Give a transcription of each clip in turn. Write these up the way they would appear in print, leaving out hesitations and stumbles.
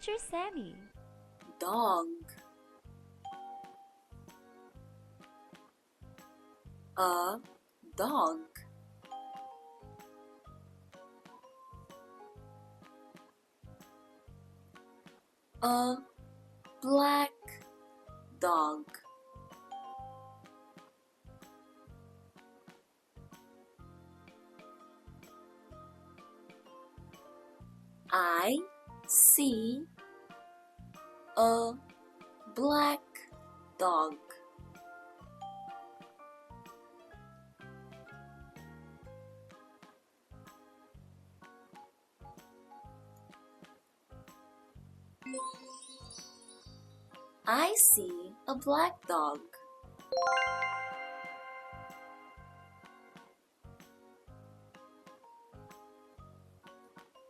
Teacher Sami. Dog. A dog. A black dog. I see a black dog. I see a black dog.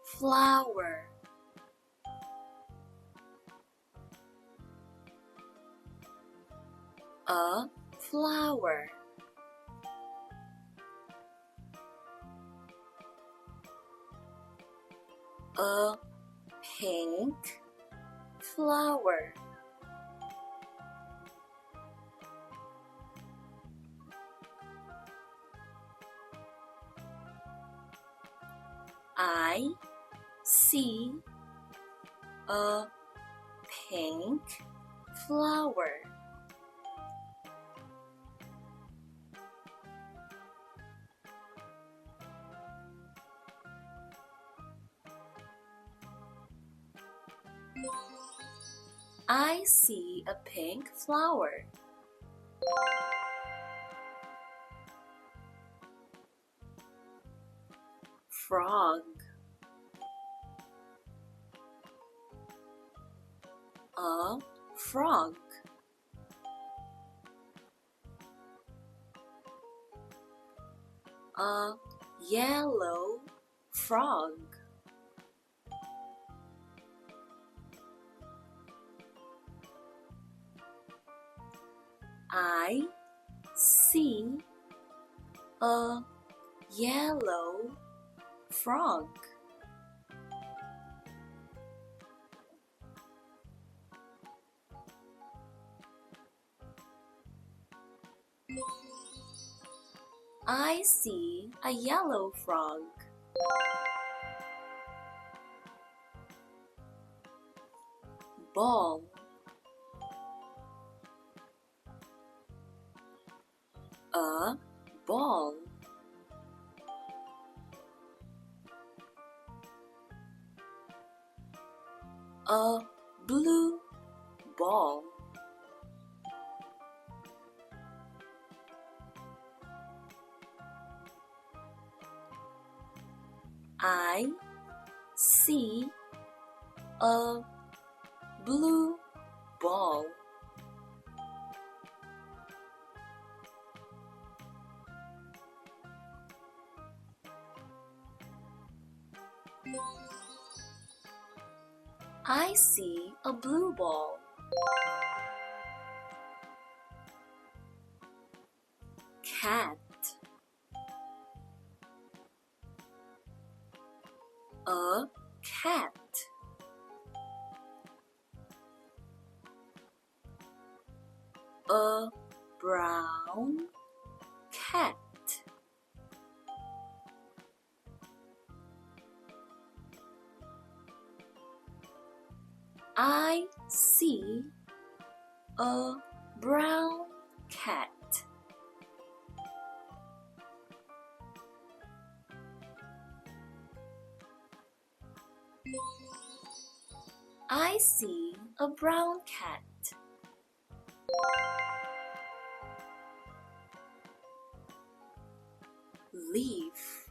Flower. A flower. A pink flower. I see a pink flower. I see a pink flower. Frog. A frog. A yellow frog. I see a yellow frog. I see a yellow frog. Ball. A ball. A blue ball. I see a blue ball. I see a blue ball. Cat. A cat. A brown cat. I see a brown cat. I see a brown cat. Leaf.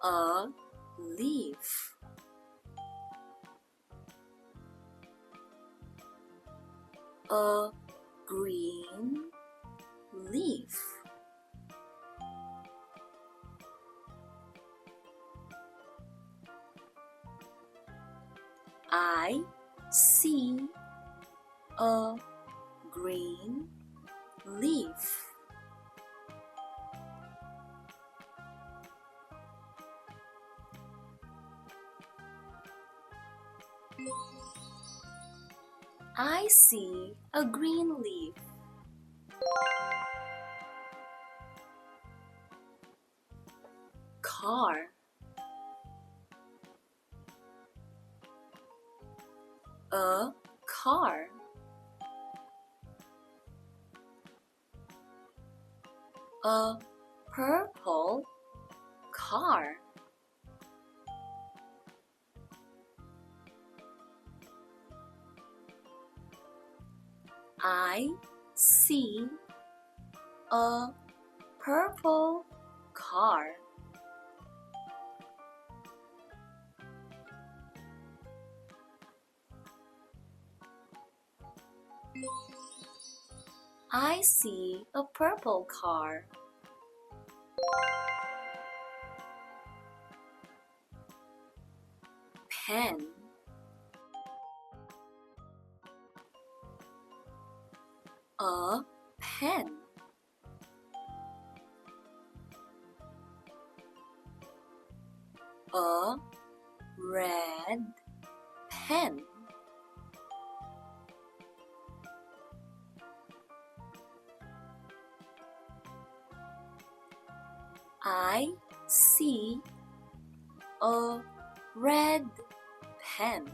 A leaf. A green leaf. I see a green leaf. I see a green leaf. Car. A car. A purple car. I see a purple car. I see a purple car. Pen. A pen. A red pen. I see a red pen.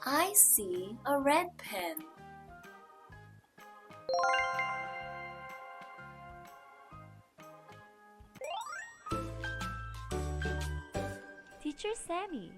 I see a red pen. Teacher Sami.